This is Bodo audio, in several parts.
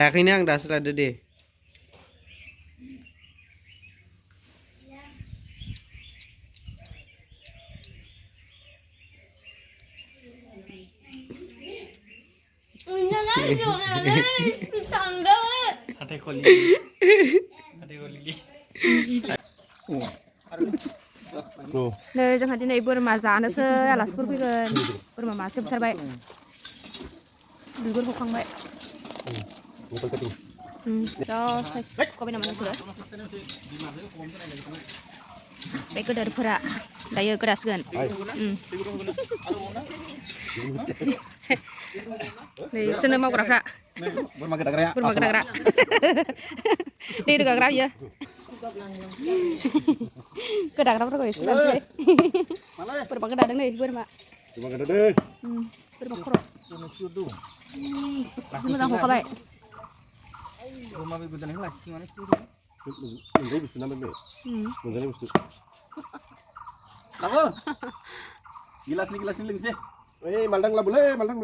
Yakinnya ang dasar ada deh. Ada koli. Ada koli. नै जोंहा दिनै बोरमा जानोसो आलासिफोर फैगोन बोरमा मासे बुथारबाय बिगुर हखांबाय जा साइज गबाय नामा नोंसोरो बे गोदोरफोरा दायो गोदासिगोन नै बिसोरनो मावग्राफ्रा बोरमा गोदाग्रा दै रोगाग्रा बियो गोदाग्राफोरखौ एसे जानोसै बोरमा गोदादों नै बोरमा बोरमा खर' मोजां हखाबाय Gilas nih sih. Maldang lah boleh, maldang.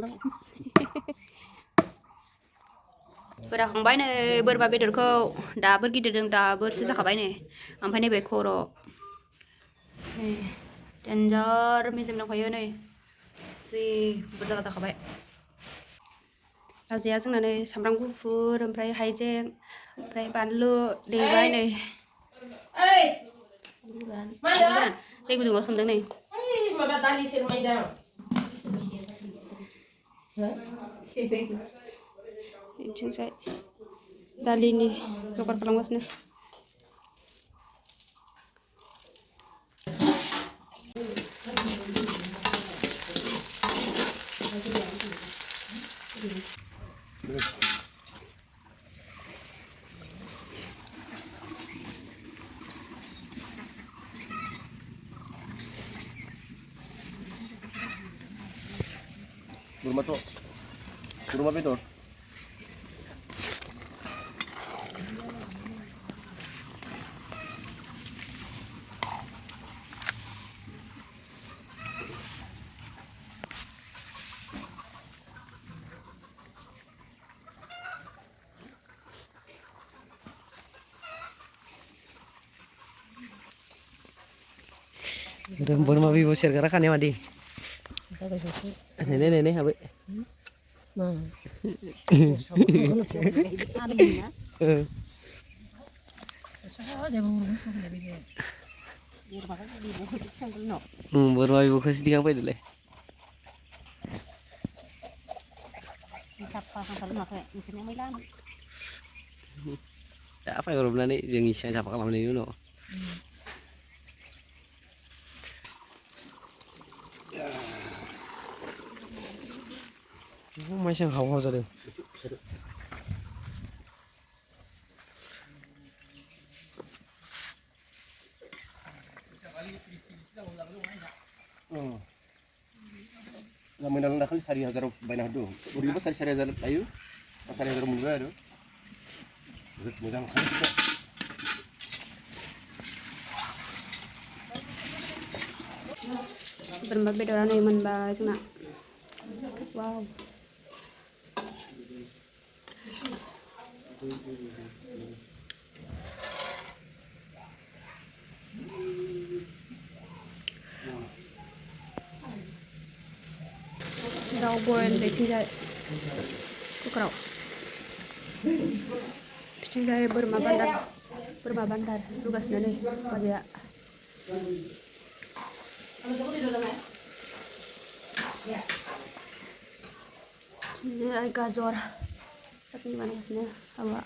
गोदाखांबाय नै बोरमा बेदरखौ दाबो गिदिरदों दाबोसो जाखाबाय नै ओमफ्राय नैबे खर' देन्जार मेजेम दंखायो नै जि बुरजा जाखाबाय राजाया जोंना नै सामब्राम गुफुर ओमफ्राय हाइजें ओमफ्राय बानलु देबाय नै दै गुदुङाव सोमदों नै बिथिंजाय दालिनि जगार खालामगासिनो Burma bedor. Burma bibo share kan ya madi. Nenek habe. Burma ibu kasih tiga apa itu le? Apa yang orang bilang nih yang isinya siapa kalau ini no? Masih hawa saja. Lama dalam nakal sari hazar banyak do. Uri bos sari hazar ayu, sari hazar mundur do. Terus mudah kan? Berbeda orang yang menbahas nak. Wow. Rau goreng bikinjai kukrau bikinjai berma bandar tugas nane kerja ini ay gajor tapi mana sini hawa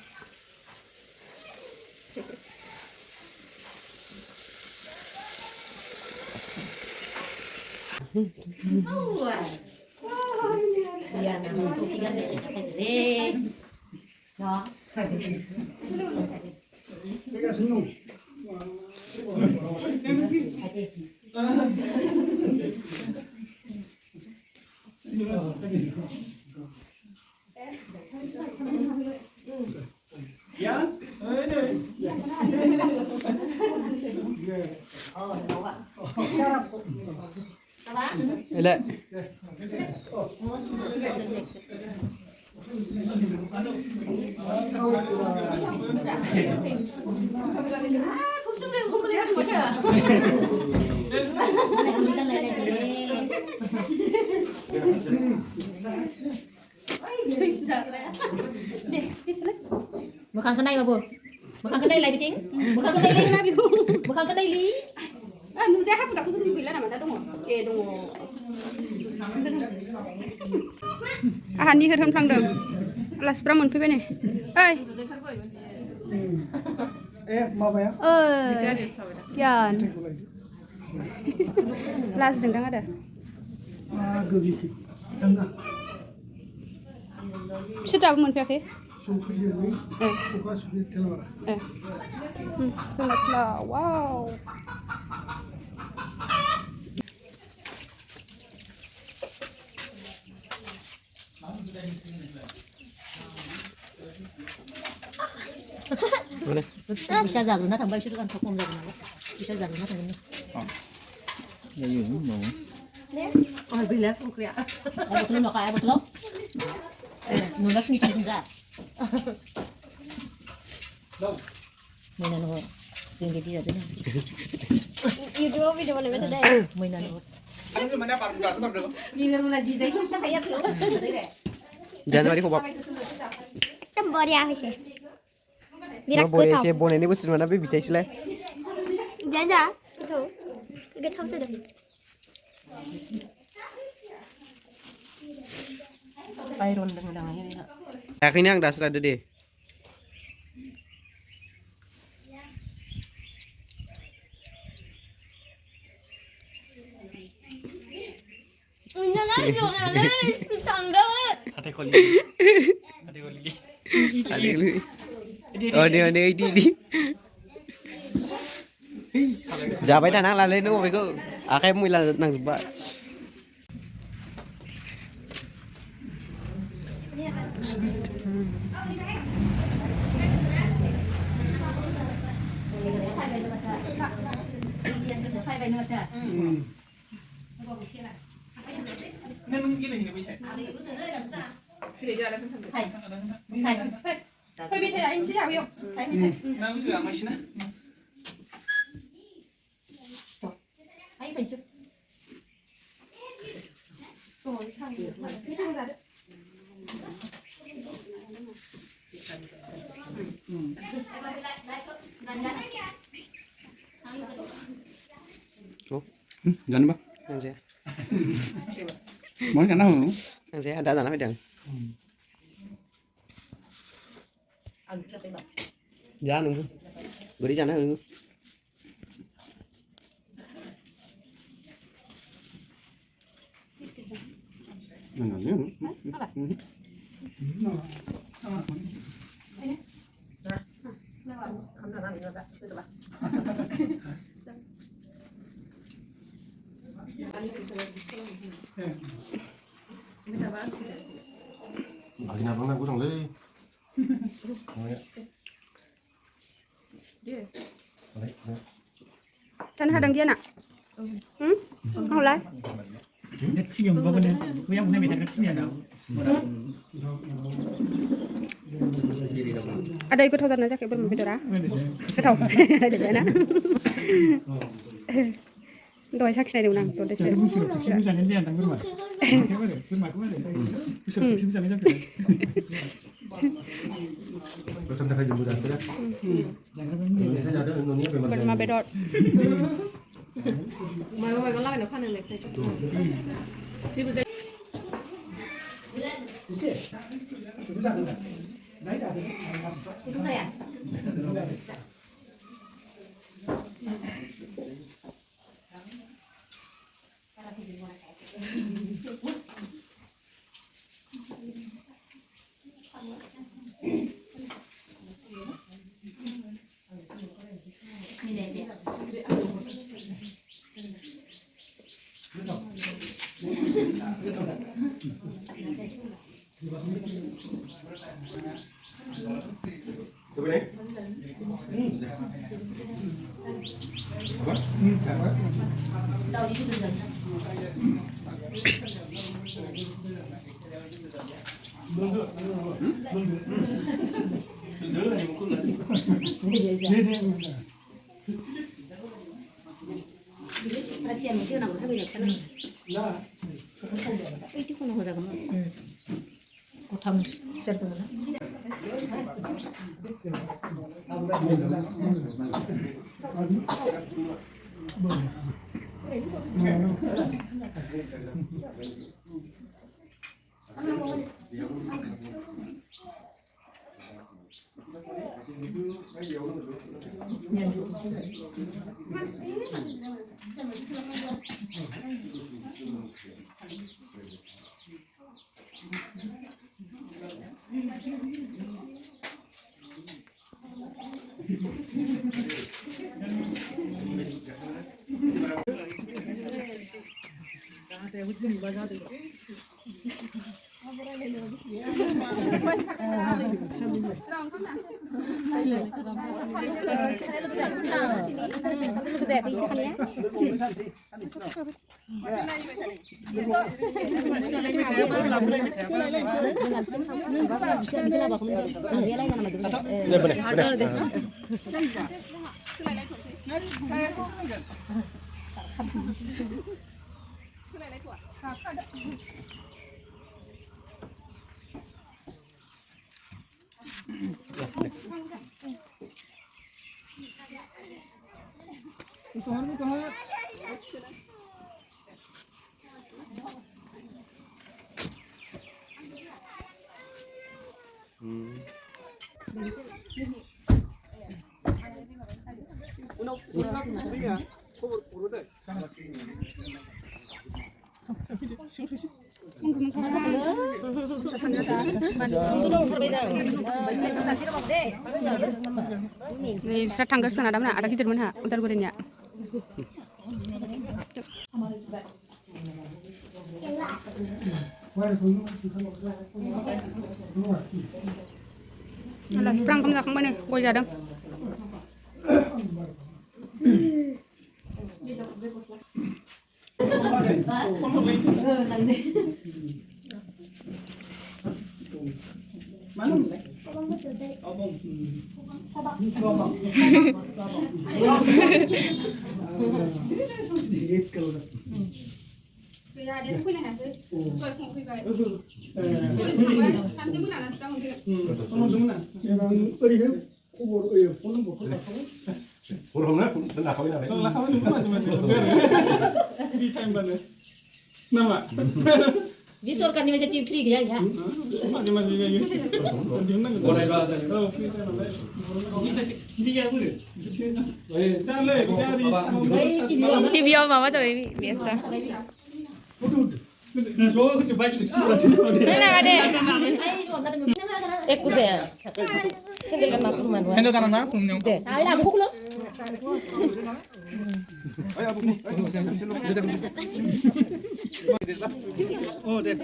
Iya, nah, tinggal deh. Nah. Ya, Ele. Bukan kenai mà vừa. Bukan kenai lại chính. Bukan kenai lên na biu. Bukan kenai lý. Nu saya hak aku sudah bilang nama dong. Dong. Ahani herham thangdom. Alas pra मोनफैबाय नै. ओइ. माबाया Kian. Las dengdang ada. गोबीखै Danga Biसोर दाबो मोनफैयाखै? सौफैजोबै सौखा सौफै तेलबारा जोंना वाव. Bisa zagruna thằng bay chứ kan thọc zagruna. Bisa zagruna thằng ini. Oh, bila sukria. Betul lo kaya betul. Nulas ni cuma za. Mainan ho. Singgi dia tu. YouTube video mana betul dah. Mainan ho. Ano mana parang gas ba dalo? Bibir mo na di dai sa kaya tu. Januari kok Tembok dia apa sih? Birak boleh sih boleh ini bos mana be bitai sila. Janja. Itu. Gak tahu tu dah. Bayron dang ini. Akhirnya yang dasar ada deh. Jangan jangan. Tangga. Ate ko lili. Ali. Oh dia di. Jabai dah nang lalai nu bego. Akai mui la nang sebab. Nên giling ni bisa. Thôi biết thế là anh sẽ đào yêu. Na bilang mas na. Ai phải chứ. Jangan ba? Yang saya. Mau kan nào? Yang saya ada tanah pedang. Jangan nunggu. Beri sana nunggu. Lagi nabang nak kurang leh. Chân hadang dia nak. Không lấy. Net sih yang bawa ni. Kau yang mana betul sih ada. Ada ikut hotel aja kayak belum beda. Ketau. Ada jana. Doi sak sini unang tu desa. Sini jangan dia tanggur mah. Firma kau ada. Sini jangan dia. Pesan tak jemput dah. Jangan apa ni. Kita ada Indonesia memang. Berma bedot. Mày mày con lắc nó khoan này. Chứ bây giờ Coba deh. Apa? Apa? đâu đi chứ dần. Dulu ni mukul lah. Ini dia sih. Dia enggak. Ini stasiun masih nak berapa banyak sana? Lah. Itu kono hoja kamu. Kotham share tu mana? Nih bisa tanggal sana ada mana? Ada gitu mana? Utar gorengnya. Alah, sprang kamu zakang mana? Gua jadang. Orang nak pun nak kau ni nak. Lah kawan macam-macam. Di time mana? Nama. Visor kan ni macam chip free ya ya. Macam-macam kayak gitu. Jangan nak. Boleh lah tadi. Oh, free time boleh. Bisa ini ya boleh. Jangan leh, cari. TV on mama tuh baby biasa. Nah, so aku coba gitu sih berarti. Mana ada? Ekuse ya. Sendiri kan aku mana? Sendok kanan aku punya. Tahu lah buku lo. Ayo Abu ni. Oh, deh.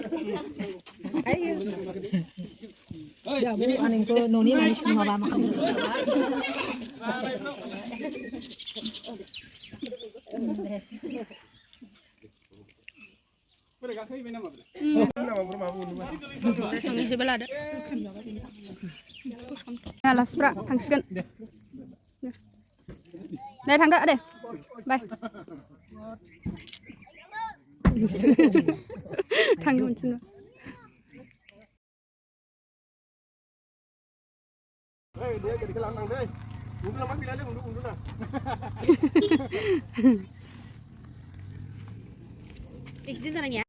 Ya, bu aning ko noni nangis ko mabama kami. Yang sebelah ada. Alah, sprak tangsikan. Đây thằng đỡ đây. Bay. Thằng luôn chân. Hei, dia jadi kelanang deh. Mungkin lama pilih untuk undur nah. Di sini tanahnya.